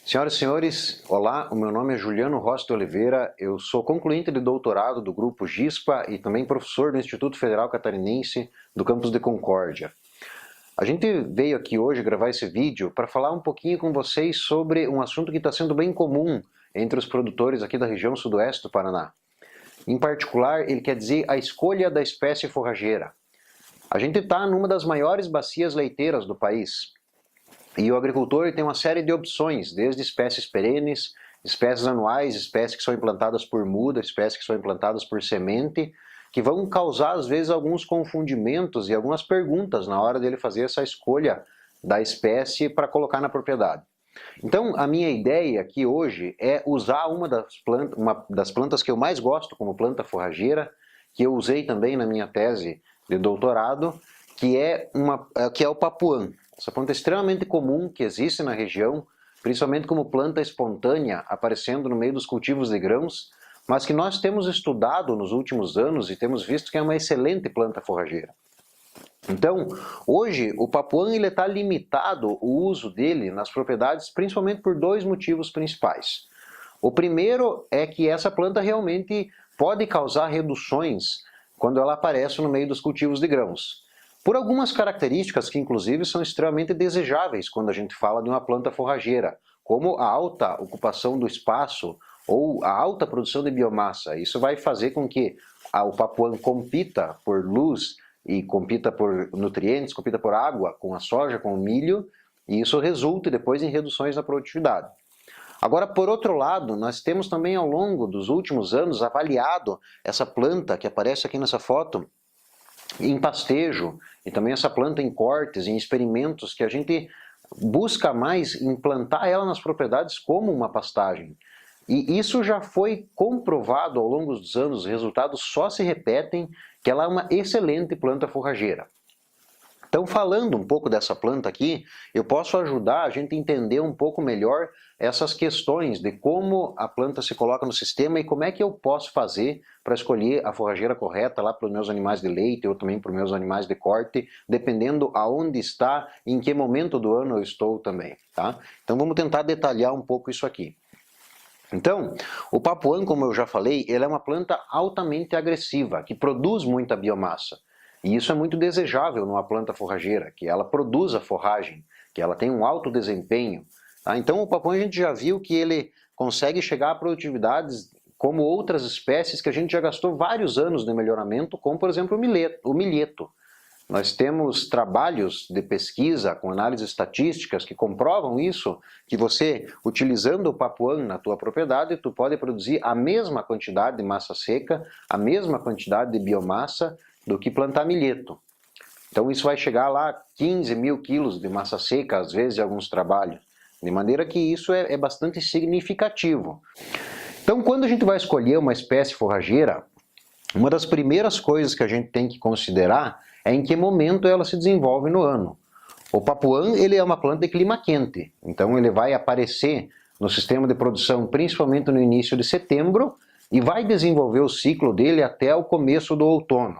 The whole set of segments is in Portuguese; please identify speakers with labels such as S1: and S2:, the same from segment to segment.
S1: Senhoras e senhores, olá, o meu nome é Juliano Rossi de Oliveira, eu sou concluinte de doutorado do Grupo GISPA e também professor do Instituto Federal Catarinense do campus de Concórdia. A gente veio aqui hoje gravar esse vídeo para falar um pouquinho com vocês sobre um assunto que está sendo bem comum entre os produtores aqui da região sudoeste do Paraná. Em particular, ele quer dizer a escolha da espécie forrageira. A gente está numa das maiores bacias leiteiras do país. E o agricultor tem uma série de opções, desde espécies perenes, espécies anuais, espécies que são implantadas por muda, espécies que são implantadas por semente, que vão causar às vezes alguns confundimentos e algumas perguntas na hora dele fazer essa escolha da espécie para colocar na propriedade. Então a minha ideia aqui hoje é usar uma das plantas que eu mais gosto como planta forrageira, que eu usei também na minha tese de doutorado, que é o papuã. Essa planta é extremamente comum, que existe na região, principalmente como planta espontânea, aparecendo no meio dos cultivos de grãos, mas que nós temos estudado nos últimos anos e temos visto que é uma excelente planta forrageira. Então, hoje, o papuã está limitado, o uso dele nas propriedades, principalmente por dois motivos principais. O primeiro é que essa planta realmente pode causar reduções quando ela aparece no meio dos cultivos de grãos, por algumas características que inclusive são extremamente desejáveis quando a gente fala de uma planta forrageira, como a alta ocupação do espaço ou a alta produção de biomassa. Isso vai fazer com que o papuã compita por luz e compita por nutrientes, compita por água com a soja, com o milho, e isso resulte depois em reduções na produtividade. Agora, por outro lado, nós temos também ao longo dos últimos anos avaliado essa planta que aparece aqui nessa foto em pastejo, e também essa planta em cortes, em experimentos, que a gente busca mais implantar ela nas propriedades como uma pastagem. E isso já foi comprovado ao longo dos anos, os resultados só se repetem, que ela é uma excelente planta forrageira. Então, falando um pouco dessa planta aqui, eu posso ajudar a gente a entender um pouco melhor essas questões de como a planta se coloca no sistema e como é que eu posso fazer para escolher a forrageira correta lá para os meus animais de leite ou também para os meus animais de corte, dependendo aonde está e em que momento do ano eu estou também, tá? Então vamos tentar detalhar um pouco isso aqui. Então, o papuã, como eu já falei, ele é uma planta altamente agressiva, que produz muita biomassa. E isso é muito desejável numa planta forrageira, que ela produza forragem, que ela tenha um alto desempenho. Tá? Então o papuã a gente já viu que ele consegue chegar a produtividades como outras espécies que a gente já gastou vários anos de melhoramento, como por exemplo o milheto. Nós temos trabalhos de pesquisa com análises estatísticas que comprovam isso, que você, utilizando o papuã na tua propriedade, tu pode produzir a mesma quantidade de massa seca, a mesma quantidade de biomassa, do que plantar milheto. Então isso vai chegar lá a 15 mil quilos de massa seca, às vezes, em alguns trabalhos. De maneira que isso é bastante significativo. Então quando a gente vai escolher uma espécie forrageira, uma das primeiras coisas que a gente tem que considerar é em que momento ela se desenvolve no ano. O papuã ele é uma planta de clima quente, então ele vai aparecer no sistema de produção principalmente no início de setembro e vai desenvolver o ciclo dele até o começo do outono.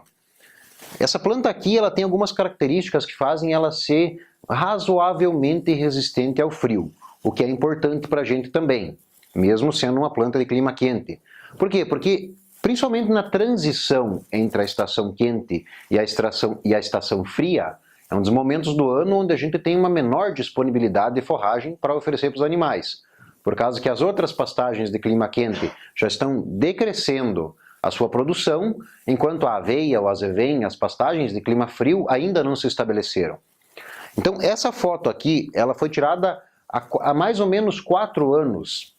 S1: Essa planta aqui ela tem algumas características que fazem ela ser razoavelmente resistente ao frio, o que é importante para a gente também, mesmo sendo uma planta de clima quente. Por quê? Porque principalmente na transição entre a estação quente e a estação fria, é um dos momentos do ano onde a gente tem uma menor disponibilidade de forragem para oferecer para os animais, por causa que as outras pastagens de clima quente já estão decrescendo a sua produção, enquanto a aveia, o azevém, as pastagens de clima frio ainda não se estabeleceram. Então essa foto aqui, ela foi tirada há mais ou menos 4 anos.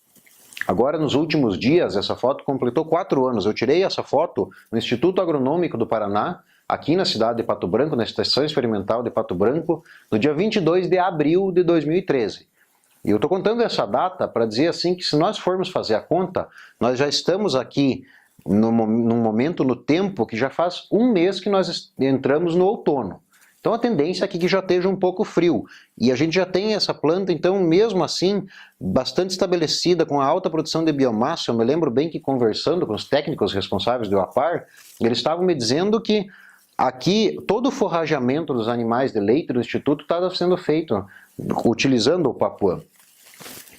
S1: Agora nos últimos dias essa foto completou 4 anos. Eu tirei essa foto no Instituto Agronômico do Paraná, aqui na cidade de Pato Branco, na Estação Experimental de Pato Branco, no dia 22 de abril de 2013. E eu estou contando essa data para dizer assim que se nós formos fazer a conta, nós já estamos aqui num momento no tempo que já faz um mês que nós entramos no outono. Então a tendência é que já esteja um pouco frio. E a gente já tem essa planta, então, mesmo assim, bastante estabelecida, com a alta produção de biomassa. Eu me lembro bem que conversando com os técnicos responsáveis do APAR, eles estavam me dizendo que aqui todo o forrageamento dos animais de leite do Instituto estava sendo feito utilizando o papuã.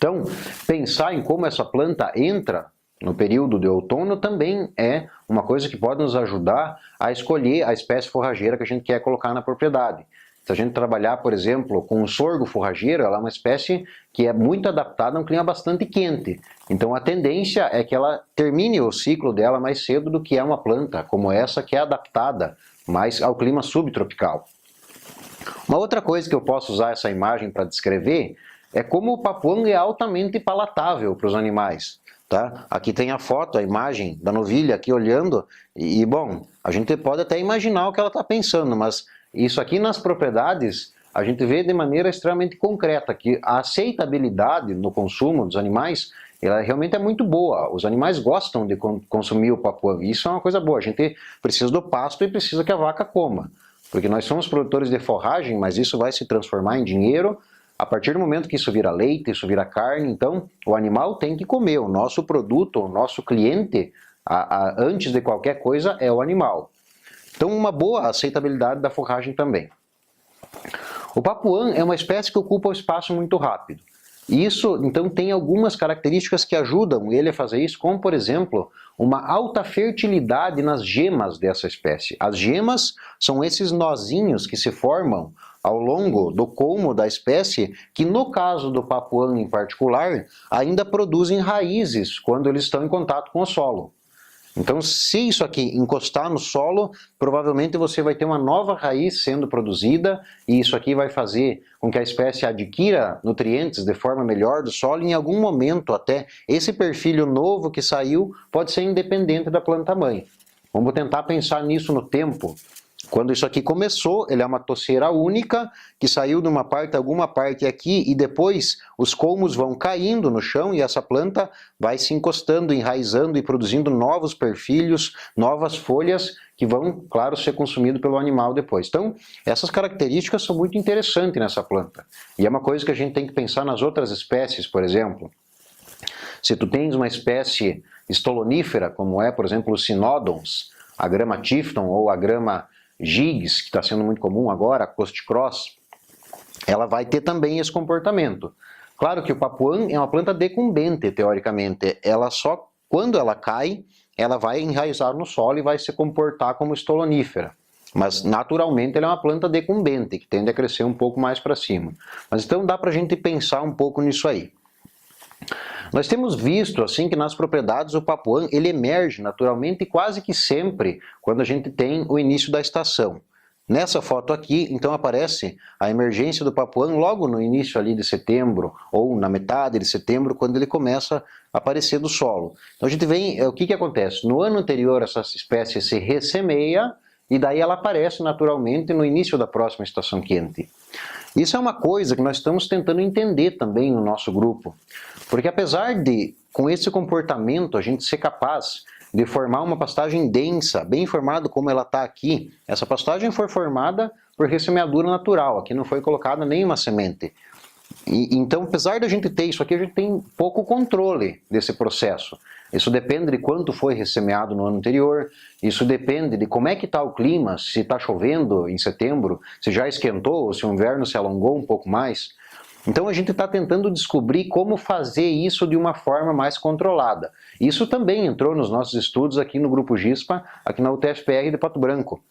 S1: Então, pensar em como essa planta entra no período de outono também é uma coisa que pode nos ajudar a escolher a espécie forrageira que a gente quer colocar na propriedade. Se a gente trabalhar, por exemplo, com o sorgo forrageiro, ela é uma espécie que é muito adaptada a um clima bastante quente. Então a tendência é que ela termine o ciclo dela mais cedo do que é uma planta como essa, que é adaptada mais ao clima subtropical. Uma outra coisa que eu posso usar essa imagem para descrever é como o papuã é altamente palatável para os animais. Tá? Aqui tem a foto, a imagem da novilha aqui olhando, e bom, a gente pode até imaginar o que ela está pensando, mas isso aqui nas propriedades a gente vê de maneira extremamente concreta, que a aceitabilidade no consumo dos animais, ela realmente é muito boa. Os animais gostam de consumir o papuã, e isso é uma coisa boa. A gente precisa do pasto e precisa que a vaca coma, porque nós somos produtores de forragem, mas isso vai se transformar em dinheiro a partir do momento que isso vira leite, isso vira carne. Então o animal tem que comer. O nosso produto, o nosso cliente, antes de qualquer coisa, é o animal. Então uma boa aceitabilidade da forragem também. O papuã é uma espécie que ocupa o espaço muito rápido. E isso, então, tem algumas características que ajudam ele a fazer isso, como, por exemplo, uma alta fertilidade nas gemas dessa espécie. As gemas são esses nozinhos que se formam ao longo do colmo da espécie, que no caso do papuã em particular, ainda produzem raízes quando eles estão em contato com o solo. Então, se isso aqui encostar no solo, provavelmente você vai ter uma nova raiz sendo produzida, e isso aqui vai fazer com que a espécie adquira nutrientes de forma melhor do solo, e em algum momento até esse perfil novo que saiu pode ser independente da planta-mãe. Vamos tentar pensar nisso no tempo. Quando isso aqui começou, ele é uma toceira única, que saiu de uma parte, alguma parte aqui, e depois os colmos vão caindo no chão e essa planta vai se encostando, enraizando e produzindo novos perfilhos, novas folhas, que vão, claro, ser consumidos pelo animal depois. Então, essas características são muito interessantes nessa planta. E é uma coisa que a gente tem que pensar nas outras espécies, por exemplo. Se tu tens uma espécie estolonífera, como é, por exemplo, os Cynodons, a grama Tifton ou a grama Gigs, que está sendo muito comum agora, a Coast Cross, ela vai ter também esse comportamento. Claro que o papuã é uma planta decumbente, teoricamente. Ela só, quando ela cai, ela vai enraizar no solo e vai se comportar como estolonífera. Mas, naturalmente, ela é uma planta decumbente, que tende a crescer um pouco mais para cima. Mas então dá para a gente pensar um pouco nisso aí. Nós temos visto assim que nas propriedades o papuã ele emerge naturalmente quase que sempre quando a gente tem o início da estação. Nessa foto aqui, então, aparece a emergência do papuã logo no início ali de setembro, ou na metade de setembro, quando ele começa a aparecer do solo. Então a gente vê o que acontece. No ano anterior essa espécie se ressemeia e daí ela aparece naturalmente no início da próxima estação quente. Isso é uma coisa que nós estamos tentando entender também no nosso grupo. Porque apesar de, com esse comportamento, a gente ser capaz de formar uma pastagem densa, bem formada como ela está aqui, essa pastagem foi formada por ressemeadura natural, aqui não foi colocada nenhuma semente. Então, apesar de a gente ter isso aqui, a gente tem pouco controle desse processo. Isso depende de quanto foi ressemeado no ano anterior, isso depende de como é que está o clima, se está chovendo em setembro, se já esquentou, ou se o inverno se alongou um pouco mais. Então a gente está tentando descobrir como fazer isso de uma forma mais controlada. Isso também entrou nos nossos estudos aqui no Grupo GISPA, aqui na UTFPR de Pato Branco,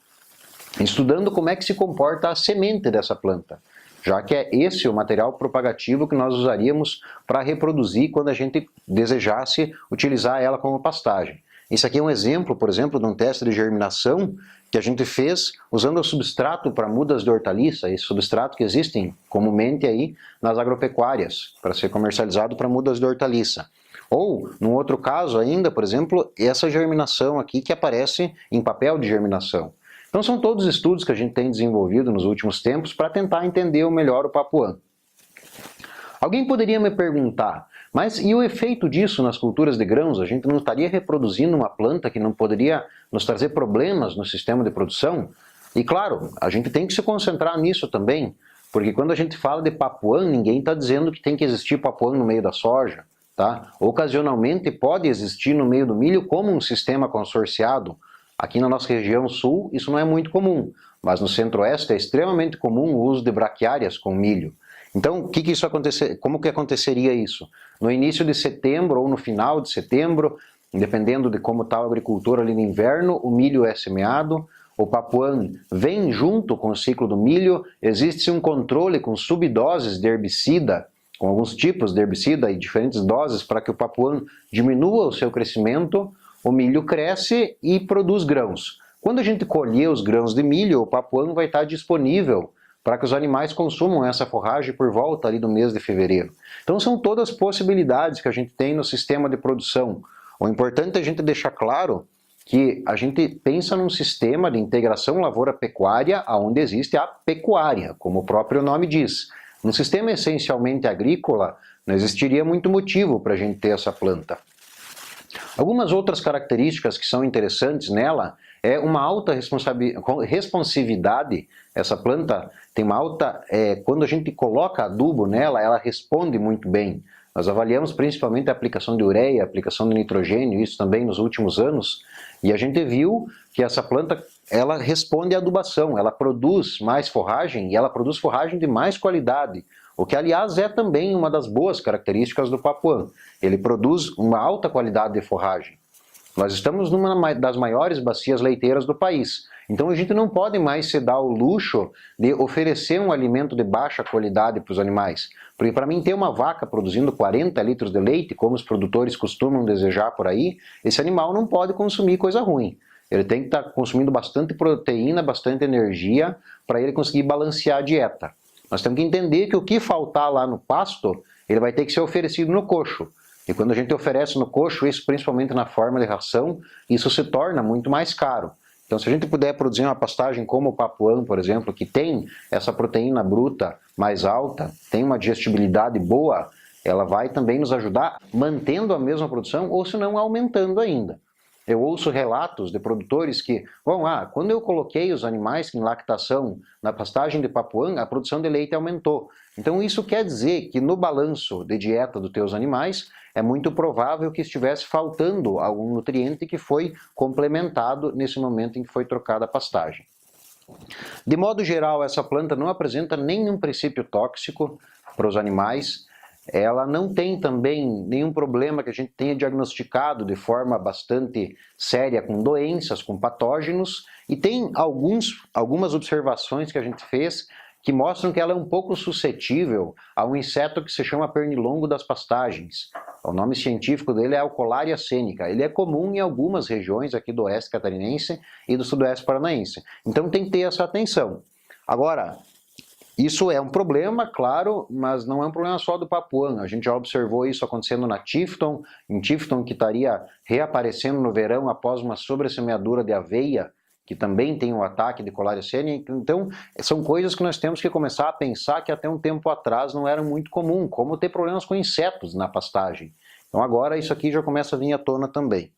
S1: estudando como é que se comporta a semente dessa planta, já que é esse o material propagativo que nós usaríamos para reproduzir quando a gente desejasse utilizar ela como pastagem. Esse aqui é um exemplo, por exemplo, de um teste de germinação que a gente fez usando o substrato para mudas de hortaliça, esse substrato que existem comumente aí nas agropecuárias, para ser comercializado para mudas de hortaliça. Ou, num outro caso ainda, por exemplo, essa germinação aqui que aparece em papel de germinação. Então são todos estudos que a gente tem desenvolvido nos últimos tempos para tentar entender melhor o papuã. Alguém poderia me perguntar, mas e o efeito disso nas culturas de grãos? A gente não estaria reproduzindo uma planta que não poderia nos trazer problemas no sistema de produção? E claro, a gente tem que se concentrar nisso também, porque quando a gente fala de papuã, ninguém está dizendo que tem que existir papuã no meio da soja. Tá? Ocasionalmente pode existir no meio do milho como um sistema consorciado. Aqui na nossa região sul isso não é muito comum, mas no centro-oeste é extremamente comum o uso de braquiárias com milho. Então, como que aconteceria isso? No início de setembro ou no final de setembro, dependendo de como está a agricultura ali no inverno, o milho é semeado, o papuã vem junto com o ciclo do milho, existe um controle com subdoses de herbicida, com alguns tipos de herbicida e diferentes doses para que o papuã diminua o seu crescimento, o milho cresce e produz grãos. Quando a gente colher os grãos de milho, o papuã vai estar disponível para que os animais consumam essa forragem por volta ali do mês de fevereiro. Então são todas possibilidades que a gente tem no sistema de produção. O importante é a gente deixar claro que a gente pensa num sistema de integração lavoura-pecuária onde existe a pecuária, como o próprio nome diz. Num sistema essencialmente agrícola, não existiria muito motivo para a gente ter essa planta. Algumas outras características que são interessantes nela é uma alta responsividade. Essa planta tem uma alta... quando a gente coloca adubo nela, ela responde muito bem. Nós avaliamos principalmente a aplicação de ureia, a aplicação de nitrogênio, isso também nos últimos anos, e a gente viu que essa planta ela responde à adubação, ela produz mais forragem e ela produz forragem de mais qualidade, o que aliás é também uma das boas características do papuã. Ele produz uma alta qualidade de forragem. Nós estamos numa das maiores bacias leiteiras do país, então a gente não pode mais se dar o luxo de oferecer um alimento de baixa qualidade para os animais. Porque para mim ter uma vaca produzindo 40 litros de leite, como os produtores costumam desejar por aí, esse animal não pode consumir coisa ruim. Ele tem que estar consumindo bastante proteína, bastante energia, para ele conseguir balancear a dieta. Nós temos que entender que o que faltar lá no pasto, ele vai ter que ser oferecido no coxo. E quando a gente oferece no coxo, isso principalmente na forma de ração, isso se torna muito mais caro. Então se a gente puder produzir uma pastagem como o papuã, por exemplo, que tem essa proteína bruta mais alta, tem uma digestibilidade boa, ela vai também nos ajudar mantendo a mesma produção ou se não aumentando ainda. Eu ouço relatos de produtores que, quando eu coloquei os animais em lactação na pastagem de papuã, a produção de leite aumentou. Então isso quer dizer que no balanço de dieta dos teus animais, é muito provável que estivesse faltando algum nutriente que foi complementado nesse momento em que foi trocada a pastagem. De modo geral, essa planta não apresenta nenhum princípio tóxico para os animais. Ela não tem também nenhum problema que a gente tenha diagnosticado de forma bastante séria com doenças, com patógenos, e tem algumas observações que a gente fez que mostram que ela é um pouco suscetível a um inseto que se chama pernilongo das pastagens. O nome científico dele é Alcolaria senica. Ele é comum em algumas regiões aqui do oeste catarinense e do sudoeste paranaense. Então tem que ter essa atenção. Agora, isso é um problema, claro, mas não é um problema só do papuã. A gente já observou isso acontecendo na Tifton, em Tifton que estaria reaparecendo no verão após uma sobressemeadura de aveia, que também tem um ataque de Colaria senica. Então, são coisas que nós temos que começar a pensar que até um tempo atrás não era muito comum, como ter problemas com insetos na pastagem. Então agora isso aqui já começa a vir à tona também.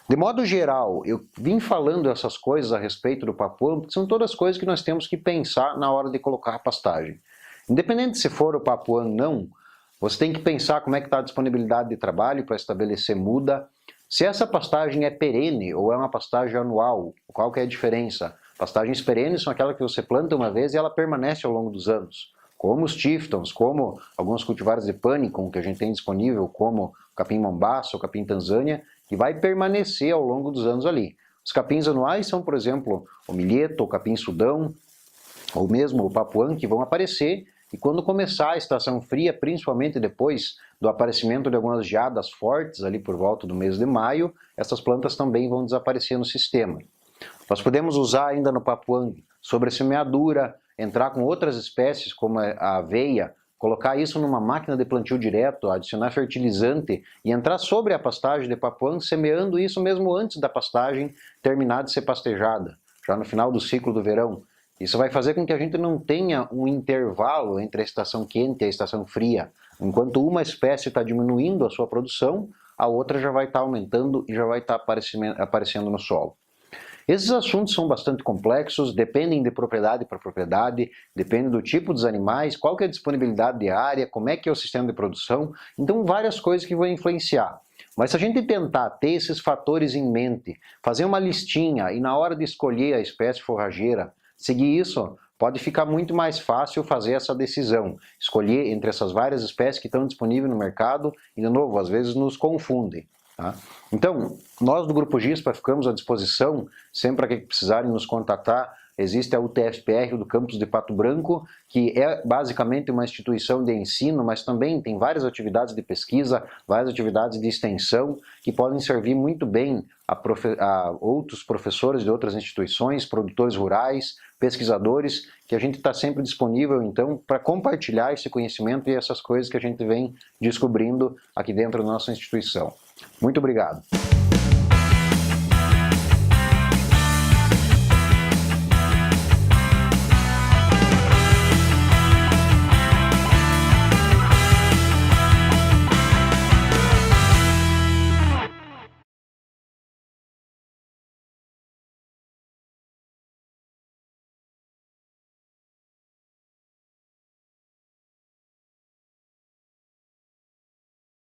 S1: De modo geral, eu vim falando essas coisas a respeito do papuã, porque são todas coisas que nós temos que pensar na hora de colocar a pastagem. Independente se for o papuã ou não, você tem que pensar como é que está a disponibilidade de trabalho para estabelecer muda. Se essa pastagem é perene ou é uma pastagem anual, qual que é a diferença? Pastagens perenes são aquelas que você planta uma vez e ela permanece ao longo dos anos. Como os Tiftons, como alguns cultivares de Panicum que a gente tem disponível, como o capim Mombaça, o capim Tanzânia, que vai permanecer ao longo dos anos ali. Os capins anuais são, por exemplo, o milheto, o capim Sudão, ou mesmo o papuã, que vão aparecer, e quando começar a estação fria, principalmente depois do aparecimento de algumas geadas fortes, ali por volta do mês de maio, essas plantas também vão desaparecer no sistema. Nós podemos usar ainda no papuã sobressemeadura, entrar com outras espécies como a aveia, colocar isso numa máquina de plantio direto, adicionar fertilizante e entrar sobre a pastagem de papuã, semeando isso mesmo antes da pastagem terminar de ser pastejada, já no final do ciclo do verão. Isso vai fazer com que a gente não tenha um intervalo entre a estação quente e a estação fria. Enquanto uma espécie está diminuindo a sua produção, a outra já vai estar aumentando e já vai estar aparecendo no solo. Esses assuntos são bastante complexos, dependem de propriedade para propriedade, dependem do tipo dos animais, qual que é a disponibilidade de área, como é que é o sistema de produção, então várias coisas que vão influenciar. Mas se a gente tentar ter esses fatores em mente, fazer uma listinha e na hora de escolher a espécie forrageira, seguir isso, pode ficar muito mais fácil fazer essa decisão, escolher entre essas várias espécies que estão disponíveis no mercado e, de novo, às vezes nos confundem. Tá? Então, nós do Grupo GISPA ficamos à disposição, sempre que precisarem nos contatar. Existe a UTFPR do campus de Pato Branco, que é basicamente uma instituição de ensino, mas também tem várias atividades de pesquisa, várias atividades de extensão, que podem servir muito bem a outros professores de outras instituições, produtores rurais, pesquisadores, que a gente está sempre disponível, então, para compartilhar esse conhecimento e essas coisas que a gente vem descobrindo aqui dentro da nossa instituição. Muito obrigado.